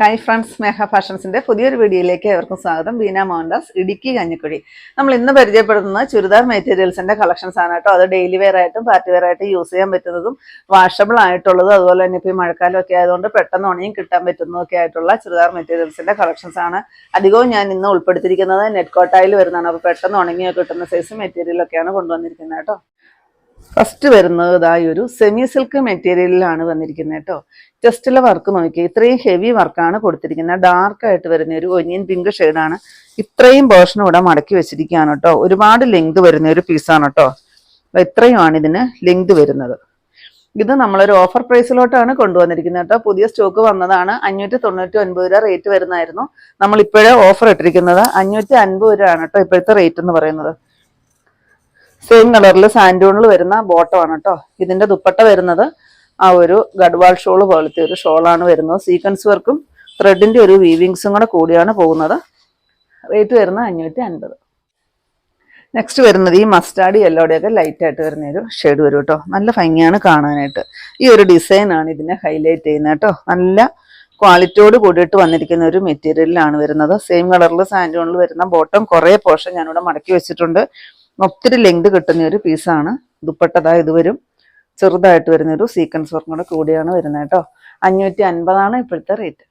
Hi friends, സ്നേഹ ഫാഷൻസിന്റെ പുതിയൊരു വീഡിയോയിലേക്ക് ഏവർക്കും സ്വാഗതം. ബീന മോഹൻദാസ്, ഇടുക്കി കഞ്ഞിക്കുഴി. നമ്മൾ ഇന്ന് പരിചയപ്പെടുന്നത് ചുരിദാർ മെറ്റീരിയൽസിന്റെ കളക്ഷൻസ് ആണ് കേട്ടോ. അത് ഡെയിലി വെയർ ആയിട്ടും പാർട്ടി വെയർ ആയിട്ടും യൂസ് ചെയ്യാൻ പറ്റുന്നതും വാഷബിൾ ആയിട്ടുള്ളതും അതുപോലെ തന്നെ ഇപ്പോൾ ഈ മഴക്കാലമൊക്കെ ആയതുകൊണ്ട് പെട്ടെന്ന് ഉണങ്ങി കിട്ടാൻ പറ്റുന്നതൊക്കെ ആയിട്ടുള്ള ചുരിദാർ മെറ്റീരിയൽസിന്റെ കളക്ഷൻസ് ആണ്. അധികവും ഞാൻ ഇന്ന് ഉൾപ്പെടുത്തിയിരിക്കുന്നത് നെറ്റ് കോട്ടായിൽ വരുന്നതാണ്. അപ്പോൾ പെട്ടെന്ന് ഉണങ്ങിയൊക്കെ കിട്ടുന്ന സൈസ് മെറ്റീരിയലൊക്കെയാണ് കൊണ്ടുവന്നിരിക്കുന്നത് കേട്ടോ. ഫസ്റ്റ് വരുന്നത് ഇതായി ഒരു സെമി സിൽക്ക് മെറ്റീരിയലിലാണ് വന്നിരിക്കുന്നത് കേട്ടോ. ചെസ്റ്റിലെ വർക്ക് നോക്കി, ഇത്രയും ഹെവി വർക്കാണ് കൊടുത്തിരിക്കുന്നത്. ഡാർക്ക് ആയിട്ട് വരുന്ന ഒരു ഒനിയൻ പിങ്ക് ഷെയ്ഡാണ്. ഇത്രയും പോർഷൻ ഇവിടെ മടക്കി വെച്ചിരിക്കുകയാണ് കേട്ടോ. ഒരുപാട് ലെങ്ത് വരുന്ന ഒരു പീസാണ് കേട്ടോ. അപ്പൊ ഇത്രയുമാണ് ഇതിന് ലെങ്ത് വരുന്നത്. ഇത് നമ്മളൊരു ഓഫർ പ്രൈസിലോട്ടാണ് കൊണ്ടുവന്നിരിക്കുന്നത് കേട്ടോ. പുതിയ സ്റ്റോക്ക് വന്നതാണ്. 599 രൂപ റേറ്റ് വരുന്നതായിരുന്നു. നമ്മൾ ഇപ്പോഴേ ഓഫർ ഇട്ടിരിക്കുന്നത് 550 രൂപയാണ് കേട്ടോ ഇപ്പോഴത്തെ റേറ്റ് എന്ന് പറയുന്നത്. സെയിം കളറിൽ സാൻഡൂണിൽ വരുന്ന ബോട്ടമാണ് കേട്ടോ. ഇതിന്റെ ദുപ്പട്ട വരുന്നത് ആ ഒരു ഗഡ്വാൾ ഷോൾ പോലത്തെ ഒരു ഷോളാണ് വരുന്നത്. സീക്വൻസ് വർക്കും ത്രെഡിന്റെ ഒരു വീവിങ്സും കൂടെ കൂടിയാണ് പോകുന്നത്. റേറ്റ് വരുന്നത് 550. നെക്സ്റ്റ് വരുന്നത് ഈ മസ്റ്റാർഡ് യെല്ലോടെയൊക്കെ ലൈറ്റ് ആയിട്ട് വരുന്ന ഒരു ഷെയ്ഡ് വരും കേട്ടോ. നല്ല ഭംഗിയാണ് കാണാനായിട്ട്. ഈ ഒരു ഡിസൈൻ ആണ് ഇതിനെ ഹൈലൈറ്റ് ചെയ്യുന്നത് കേട്ടോ. നല്ല ക്വാളിറ്റിയോട് കൂടിയിട്ട് വന്നിരിക്കുന്ന ഒരു മെറ്റീരിയലിലാണ് വരുന്നത്. സെയിം കളറിൽ സാൻഡൂണിൽ വരുന്ന ബോട്ടം കുറേ പോർഷൻ ഞാനിവിടെ മടക്കി വെച്ചിട്ടുണ്ട്. ഒത്തിരി ലെങ്ത് കിട്ടുന്ന ഒരു പീസാണ്. ദുപ്പട്ട ഇത് വരും. ചെറുതായിട്ട് വരുന്ന ഒരു സീക്വൻസ് വർക്കും കൂടെ കൂടിയാണ് വരുന്നത് കേട്ടോ. 550 ഇപ്പോഴത്തെ റേറ്റ്.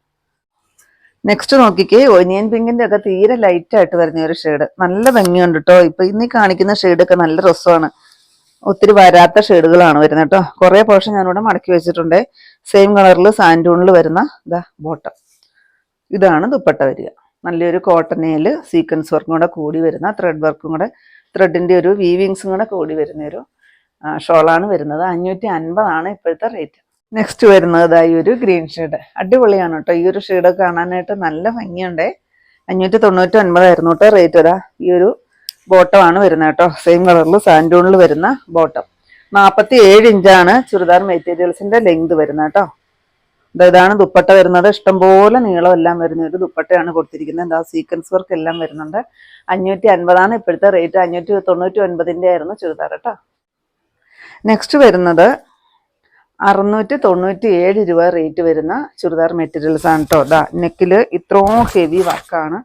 നെക്സ്റ്റ് നോക്കിക്കേ, ഒനിയൻ പിങ്കിന്റെ ഒക്കെ തീരെ ലൈറ്റ് ആയിട്ട് വരുന്ന ഒരു ഷെയ്ഡ്. നല്ല ഭംഗിയുണ്ട് കേട്ടോ. ഇപ്പൊ ഇന്ന് കാണിക്കുന്ന ഷെയ്ഡൊക്കെ നല്ല രസമാണ്. ഒത്തിരി വരാത്ത ഷെയ്ഡുകളാണ് വരുന്നത് കേട്ടോ. കുറെ പോർഷൻ ഞാനിവിടെ മടക്കി വെച്ചിട്ടുണ്ട്. സെയിം കളറിൽ സാൻഡൂണിൽ വരുന്ന ബോട്ടം. ഇതാണ് ദുപ്പട്ട വരിക. നല്ലൊരു കോട്ടനയിൽ സീക്വൻസ് വർക്കും കൂടെ കൂടി വരുന്ന ത്രെഡ് വർക്കും കൂടെ ത്രെഡിന്റെ ഒരു വീവിങ്സും കൂടെ കൂടി വരുന്ന ഒരു ഷോളാണ് വരുന്നത്. 550 ഇപ്പോഴത്തെ റേറ്റ്. നെക്സ്റ്റ് വരുന്നത് ഈ ഒരു ഗ്രീൻ ഷെയ്ഡ്. അടിപൊളിയാണ് കേട്ടോ. ഈ ഒരു ഷെയ്ഡ് കാണാനായിട്ട് നല്ല ഭംഗിയുണ്ടേ. 599 കേട്ടോ റേറ്റ് വരാ. ഈ ഒരു ബോട്ടമാണ് വരുന്നത് കേട്ടോ. സെയിം കളറിൽ സാൻഡൂണിൽ വരുന്ന ബോട്ടം. 47 ഇഞ്ചാണ് ചുരിദാർ മെറ്റീരിയൽസിന്റെ ലെങ്ത് വരുന്നത് കേട്ടോ. ഇതാണ് ദുപ്പട്ട വരുന്നത്. ഇഷ്ടംപോലെ നീളം എല്ലാം വരുന്ന ഒരു ദുപ്പട്ടയാണ് കൊടുത്തിരിക്കുന്നത്. എന്താ സീക്വൻസ് വർക്ക് എല്ലാം വരുന്നുണ്ട്. 550 ഇപ്പോഴത്തെ റേറ്റ്. 599 ആയിരുന്നു ചുരിദാർ കേട്ടോ. നെക്സ്റ്റ് വരുന്നത് 697 രൂപ റേറ്റ് വരുന്ന ചുരിദാർ മെറ്റീരിയൽസ് ആണ് കേട്ടോ. നെക്കില് ഇത്രയും ഹെവി വർക്കാണ്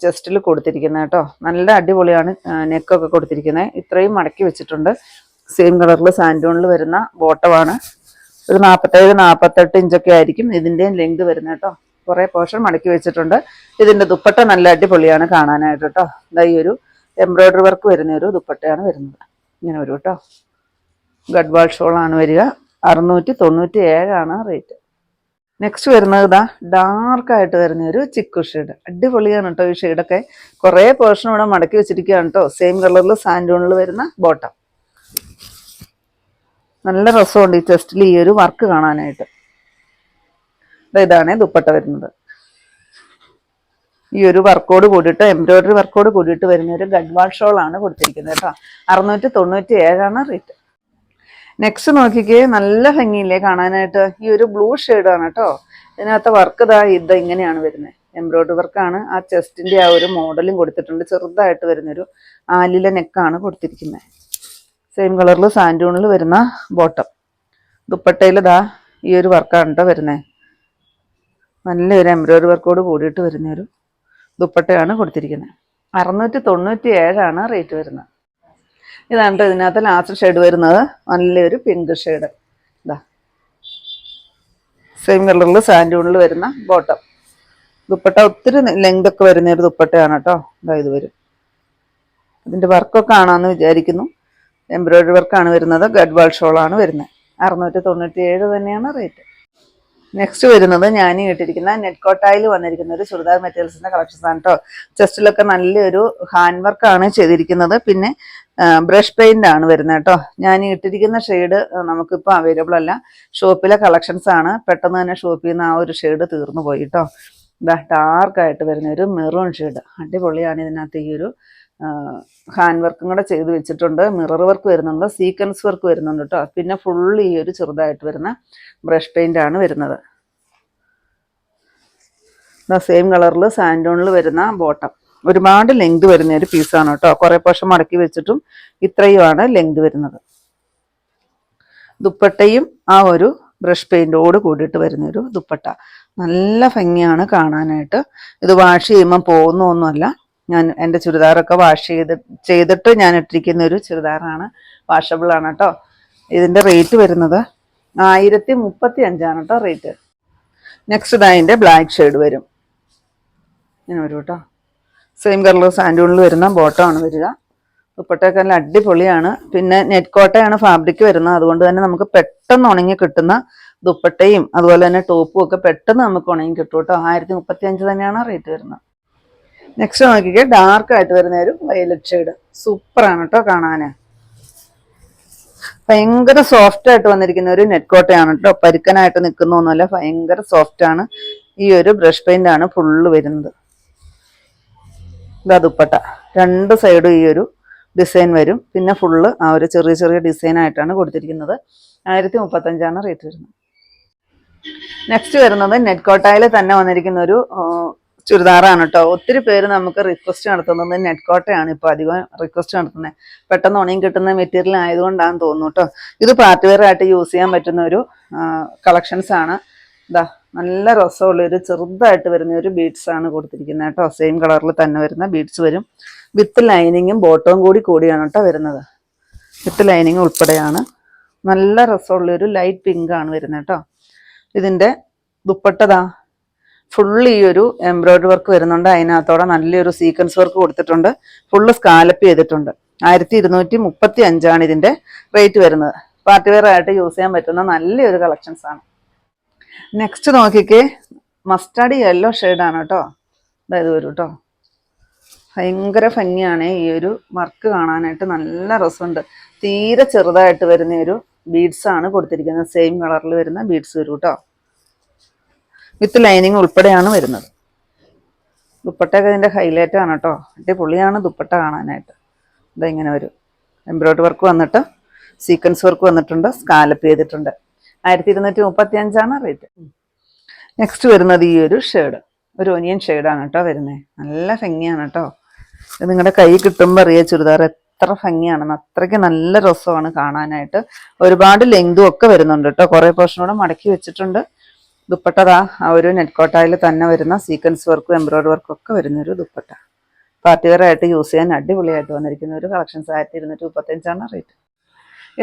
ചെസ്റ്റിൽ കൊടുത്തിരിക്കുന്നത് കേട്ടോ. നല്ല അടിപൊളിയാണ് നെക്കൊക്കെ കൊടുത്തിരിക്കുന്നത്. ഇത്രയും മടക്കി വെച്ചിട്ടുണ്ട്. സെയിം കളറിൽ സാൻഡൂണിൽ വരുന്ന ബോട്ടമാണ്. ഒരു 47-48 ഇഞ്ചൊക്കെ ആയിരിക്കും ഇതിൻ്റെയും ലെങ്ത് വരുന്നത് കേട്ടോ. കുറേ പോർഷൻ മടക്കി വെച്ചിട്ടുണ്ട്. ഇതിന്റെ ദുപ്പട്ട നല്ല അടിപൊളിയാണ് കാണാനായിട്ട് കേട്ടോ. ഈ ഒരു എംബ്രോയിഡറി വർക്ക് വരുന്ന ഒരു ദുപ്പട്ടയാണ് വരുന്നത്. ഇങ്ങനെ വരും കേട്ടോ. ഗഡ്വാൾ ഷോളാണ് വരിക. 697 റേറ്റ്. നെക്സ്റ്റ് വരുന്നത് ഡാർക്കായിട്ട് വരുന്ന ഒരു ചിക്കു ഷെയ്ഡ്. അടിപൊളിയാണ് കേട്ടോ ഈ ഷെയ്ഡൊക്കെ. കുറേ പോർഷൻ ഇവിടെ മടക്കി വെച്ചിരിക്കുകയാണ് കേട്ടോ. സെയിം കളറിൽ സാൻഡൂണിൽ വരുന്ന ബോട്ടം. നല്ല രസമുണ്ട് ഈ ചെസ്റ്റിൽ ഈ ഒരു വർക്ക് കാണാനായിട്ട്. ഇതാണ് ദുപ്പട്ട വരുന്നത്. ഈ ഒരു വർക്കോട് കൂടിയിട്ട് എംബ്രോയിഡറി വർക്കോട് കൂടിയിട്ട് വരുന്ന ഒരു ഗഡ്വാൾ ഷോളാണ് കൊടുത്തിരിക്കുന്നത് കേട്ടോ. 697 റേറ്റ്. നെക്സ്റ്റ് നോക്കിക്കേ, നല്ല ഭംഗിയില്ലേ കാണാനായിട്ട്. ഈ ഒരു ബ്ലൂ ഷെയ്ഡാണ് കേട്ടോ. ഇതിനകത്ത് വർക്ക് ഇങ്ങനെയാണ് വരുന്നത്. എംബ്രോയിഡറി വർക്കാണ്. ആ ചെസ്റ്റിന്റെ ആ ഒരു മോഡലും കൊടുത്തിട്ടുണ്ട്. ചെറുതായിട്ട് വരുന്നൊരു ആലില നെക്കാണ് കൊടുത്തിരിക്കുന്നത്. സെയിം കളറിൽ സാൻഡൂണിൽ വരുന്ന ബോട്ടം. ദുപ്പട്ടയിൽ ഈ ഒരു വർക്കാണ് കേട്ടോ വരുന്നത്. നല്ലൊരു എംബ്രോയിഡറി വർക്കോട് കൂടിയിട്ട് വരുന്നൊരു ദുപ്പട്ടയാണ് കൊടുത്തിരിക്കുന്നത്. 697 റേറ്റ് വരുന്നത്. ഇതാണ് ഇതിനകത്ത് ലാസ്റ്റ് ഷെയ്ഡ് വരുന്നത്. നല്ലൊരു പിങ്ക് ഷെയ്ഡ്. സെയിം കളറിൽ സാൻഡൂണിൽ വരുന്ന ബോട്ടം. ദുപ്പട്ട ഒത്തിരി ലെങ്ത് ഒക്കെ വരുന്ന ഒരു ദുപ്പട്ടയാണ് കേട്ടോ. ഇത് വരും. ഇതിന്റെ വർക്കൊക്കെ കാണാമെന്ന് വിചാരിക്കുന്നു. എംബ്രോയിഡറി വർക്കാണ് വരുന്നത്. ഗഡ്വാൾ ഷോളാണ് വരുന്നത്. 697 തന്നെയാണ് റേറ്റ്. നെക്സ്റ്റ് വരുന്നത് ഞാൻ ഇട്ടിരിക്കുന്ന നെറ്റ് കോട്ടായിൽ വന്നിരിക്കുന്ന ഒരു ചുരിദാർ മെറ്റീരിയൽസിന്റെ കളക്ഷൻസ് ആണ് കേട്ടോ. ചെസ്റ്റിലൊക്കെ നല്ലൊരു ഹാൻഡ് വർക്കാണ് ചെയ്തിരിക്കുന്നത്. പിന്നെ ബ്രഷ് പെയിന്റ് ആണ് വരുന്നത് കേട്ടോ. ഞാൻ ഇട്ടിരിക്കുന്ന ഷെയ്ഡ് നമുക്കിപ്പോൾ അവൈലബിൾ അല്ല. ഷോപ്പിലെ കളക്ഷൻസ് ആണ്. പെട്ടെന്ന് തന്നെ ഷോപ്പിൽ നിന്ന് ആ ഒരു ഷെയ്ഡ് തീർന്നു പോയി കേട്ടോ. ഡാർക്കായിട്ട് വരുന്ന ഒരു മെറൂൺ ഷെയ്ഡ്. അടിപൊളിയാണ്. ഇതിനകത്ത് ഈ ഒരു ഹാൻഡ് വർക്കും കൂടെ ചെയ്ത് വെച്ചിട്ടുണ്ട്. മിറർ വർക്ക് വരുന്നുണ്ട്. സീക്വൻസ് വർക്ക് വരുന്നുണ്ട് കേട്ടോ. പിന്നെ ഫുൾ ഈ ഒരു ചെറുതായിട്ട് വരുന്ന ബ്രഷ് പെയിന്റ് ആണ് വരുന്നത്. സെയിം കളറിൽ സാൻഡൂണിൽ വരുന്ന ബോട്ടം. ഒരുപാട് ലെങ്ത് വരുന്ന ഒരു പീസാണ് കേട്ടോ. കുറെ പോർഷൻ മടക്കി വെച്ചിട്ടും ഇത്രയുമാണ് ലെങ്ത് വരുന്നത്. ദുപ്പട്ടയും ആ ഒരു ബ്രഷ് പെയിന്റോട് കൂടിയിട്ട് വരുന്നൊരു ദുപ്പട്ട. നല്ല ഭംഗിയാണ് കാണാനായിട്ട്. ഇത് വാഷ് ചെയ്യുമ്പോൾ പോകുന്നൊന്നുമല്ല. ഞാൻ എൻ്റെ ചുരിദാറൊക്കെ ചെയ്തിട്ട് ഞാൻ ഇട്ടിരിക്കുന്ന ഒരു ചുരിദാറാണ്. വാഷബിൾ ആണ് കേട്ടോ. ഇതിൻ്റെ റേറ്റ് വരുന്നത് 1035 കേട്ടോ റേറ്റ്. നെക്സ്റ്റ് അതിൻ്റെ ബ്ലാക്ക് ഷെയ്ഡ് വരും. ഇങ്ങനെ വരും കേട്ടോ. സെയിം കളർ സാൻഡൂണിൽ വരുന്ന ബോട്ടമാണ് വരിക. ദുപ്പട്ടയൊക്കെ നല്ല അടിപൊളിയാണ്. പിന്നെ നെറ്റ് കോട്ടയാണ് ഫാബ്രിക് വരുന്നത്. അതുകൊണ്ട് തന്നെ നമുക്ക് പെട്ടെന്ന് ഉണങ്ങി കിട്ടുന്ന ദുപ്പട്ടയും അതുപോലെ തന്നെ ടോപ്പും ഒക്കെ പെട്ടെന്ന് നമുക്ക് ഉണങ്ങി കിട്ടും കേട്ടോ. 1035 തന്നെയാണ് റേറ്റ് വരുന്നത്. നെക്സ്റ്റ് നോക്കിക്കേ, ഡാർക്ക് ആയിട്ട് വരുന്ന ഒരു വയലറ്റ് ഷെയ്ഡ്. സൂപ്പറാണ് കേട്ടോ കാണാൻ. ഭയങ്കര സോഫ്റ്റ് ആയിട്ട് വന്നിരിക്കുന്ന ഒരു നെറ്റ് കോട്ടയാണ് കേട്ടോ. പരുക്കനായിട്ട് നിൽക്കുന്നൊന്നുമല്ല, ഭയങ്കര സോഫ്റ്റ് ആണ്. ഈ ഒരു ബ്രഷ് പെയിന്റ് ആണ് ഫുള്ള് വരുന്നത്. ഇതാ ദുപ്പട്ട. രണ്ട് സൈഡും ഈ ഒരു ഡിസൈൻ വരും. പിന്നെ ഫുള്ള് ആ ഒരു ചെറിയ ചെറിയ ഡിസൈൻ ആയിട്ടാണ് കൊടുത്തിരിക്കുന്നത്. 1035 റേറ്റ് വരുന്നത്. നെക്സ്റ്റ് വരുന്നത് നെറ്റ് കോട്ടയിൽ തന്നെ വന്നിരിക്കുന്ന ഒരു ചുരിദാറാണ് കേട്ടോ. ഒത്തിരി പേര് നമുക്ക് റിക്വസ്റ്റ് നടത്തുന്നത് നെറ്റ് കോട്ടയാണ് ഇപ്പോൾ അധികം റിക്വസ്റ്റ് നടത്തുന്നത്. പെട്ടെന്ന് ഉണങ്ങി കിട്ടുന്ന മെറ്റീരിയൽ ആയതുകൊണ്ടാണെന്ന് തോന്നുന്നു കേട്ടോ. ഇത് പാർട്ടി വെയർ ആയിട്ട് യൂസ് ചെയ്യാൻ പറ്റുന്ന ഒരു കളക്ഷൻസ് ആണ്. ഇതാ നല്ല രസമുള്ളൊരു ചെറുതായിട്ട് വരുന്ന ഒരു ബീഡ്സ് ആണ് കൊടുത്തിരിക്കുന്നത് കേട്ടോ. സെയിം കളറിൽ തന്നെ വരുന്ന ബീഡ്സ് വരും. വിത്ത് ലൈനിങ്ങും ബോട്ടവും കൂടിയാണ് കേട്ടോ വരുന്നത്. വിത്ത് ലൈനിങ് ഉൾപ്പെടെയാണ്. നല്ല രസമുള്ളൊരു ലൈറ്റ് പിങ്ക് ആണ് വരുന്നത് കേട്ടോ. ഇതിൻ്റെ ദുപ്പട്ടതാ ഫുള്ള് ഈ ഒരു എംബ്രോയിഡറി വർക്ക് വരുന്നുണ്ട്. അതിനകത്തോടെ നല്ലൊരു സീക്വൻസ് വർക്ക് കൊടുത്തിട്ടുണ്ട്. ഫുള്ള് സ്കാലപ്പ് ചെയ്തിട്ടുണ്ട്. 1235 ഇതിൻ്റെ റേറ്റ് വരുന്നത്. പാർട്ടി വെയർ ആയിട്ട് യൂസ് ചെയ്യാൻ പറ്റുന്ന നല്ലൊരു കളക്ഷൻസ് ആണ്. നെക്സ്റ്റ് നോക്കിക്കേ, മസ്റ്റാർഡ് യെല്ലോ ഷെയ്ഡാണ് കേട്ടോ. അതായത് വരും കേട്ടോ. ഭയങ്കര ഭംഗിയാണ് ഈ ഒരു വർക്ക് കാണാനായിട്ട്. നല്ല രസമുണ്ട്. തീരെ ചെറുതായിട്ട് വരുന്ന ഒരു ബീഡ്സ് ആണ് കൊടുത്തിരിക്കുന്നത്. സെയിം കളറിൽ വരുന്ന ബീഡ്സ് വരും കേട്ടോ. വിത്ത് ലൈനിങ് ഉൾപ്പെടെയാണ് വരുന്നത്. ദുപ്പട്ടയൊക്കെ ഇതിൻ്റെ ഹൈലൈറ്റ് ആണ് കേട്ടോ. അടിപൊളിയാണ് ദുപ്പട്ട കാണാനായിട്ട്. ഇങ്ങനെ വരും. എംബ്രോയിഡറി വർക്ക് വന്നിട്ട് സീക്വൻസ് വർക്ക് വന്നിട്ടുണ്ട്. സ്കാലപ്പ് ചെയ്തിട്ടുണ്ട്. 1235 റേറ്റ്. നെക്സ്റ്റ് വരുന്നത് ഈ ഒരു ഷെയ്ഡ്, ഒരു ഒനിയൻ ഷെയ്ഡാണ് കേട്ടോ വരുന്നത്. നല്ല ഭംഗിയാണ് കേട്ടോ. ഇത് നിങ്ങളുടെ കൈ കിട്ടുമ്പോൾ അറിയാം ചുരിദാർ എത്ര ഭംഗിയാണെന്ന്. അത്രയ്ക്ക് നല്ല രസമാണ് കാണാനായിട്ട്. ഒരുപാട് ലെങ്തും ഒക്കെ വരുന്നുണ്ട് കേട്ടോ. കുറേ പോർഷനോടെ മടക്കി വെച്ചിട്ടുണ്ട്. ദുപ്പട്ടതാ ആ ഒരു നെറ്റ് കോട്ടയിൽ തന്നെ വരുന്ന സീക്വൻസ് വർക്കും എംബ്രോയിഡറി വർക്കും ഒക്കെ വരുന്നൊരു ദുപ്പട്ട. പാർട്ടി വെയർ ആയിട്ട് യൂസ് ചെയ്യാൻ അടിപൊളിയായിട്ട് വന്നിരിക്കുന്ന ഒരു കളക്ഷൻസ്. 1235 റേറ്റ്.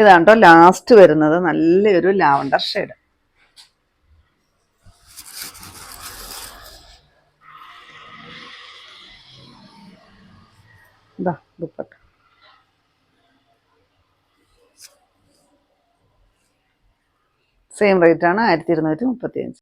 ഇതാണ് കേട്ടോ ലാസ്റ്റ് വരുന്നത്. നല്ലൊരു ലാവണ്ടർ ഷെയ്ഡ്. ഇതാ ദുപ്പട്ട. സെയിം റേറ്റ് ആണ് 1235.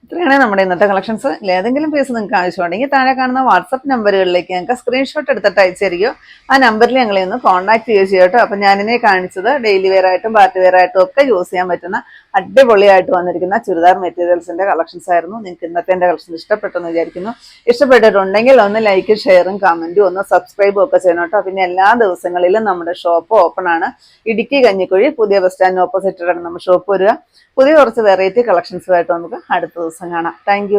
ഇത്രയാണ് നമ്മുടെ ഇന്നത്തെ കളക്ഷൻസ്. ഏതെങ്കിലും പീസ് നിങ്ങൾക്ക് ആവശ്യമുണ്ടെങ്കിൽ താഴെ കാണുന്ന വാട്സപ്പ് നമ്പറുകളിലേക്ക് ഞങ്ങൾക്ക് സ്ക്രീൻഷോട്ട് എടുത്തിട്ട് അയച്ചു തരികയോ ആ നമ്പറിൽ ഞങ്ങളെ ഒന്ന് കോൺടാക്ട് ചെയ്യുകയോ ചെയ്യട്ടോ. അപ്പം ഞാനിനെ കാണിച്ചത് ഡെയിലി വെയർ ആയിട്ടും പാർട്ടി വെയർ ആയിട്ടും ഒക്കെ യൂസ് ചെയ്യാൻ പറ്റുന്ന അടിപൊളിയായിട്ട് വന്നിരിക്കുന്ന ചുരിദാർ മെറ്റീരിയൽസിന്റെ കളക്ഷൻസ് ആയിരുന്നു. നിങ്ങൾക്ക് ഇന്നത്തെ എൻ്റെ കളക്ഷൻ ഇഷ്ടപ്പെട്ടെന്ന് വിചാരിക്കുന്നു. ഇഷ്ടപ്പെട്ടിട്ടുണ്ടെങ്കിൽ ഒന്ന് ലൈക്കും ഷെയറും കമന്റും ഒന്ന് സബ്സ്ക്രൈബും ഒക്കെ ചെയ്യണം കേട്ടോ. പിന്നെ എല്ലാ ദിവസങ്ങളിലും നമ്മുടെ ഷോപ്പ് ഓപ്പൺ ആണ്. ഇടുക്കി കഞ്ഞിക്കുഴി പുതിയ ബസ് സ്റ്റാൻഡിന് ഓപ്പോസിറ്റാണ് നമ്മുടെ ഷോപ്പ് വരിക. പുതിയ കുറച്ച് വെറൈറ്റി കളക്ഷൻസുമായിട്ട് നമുക്ക് അടുത്ത ദിവസം കാണാം. താങ്ക്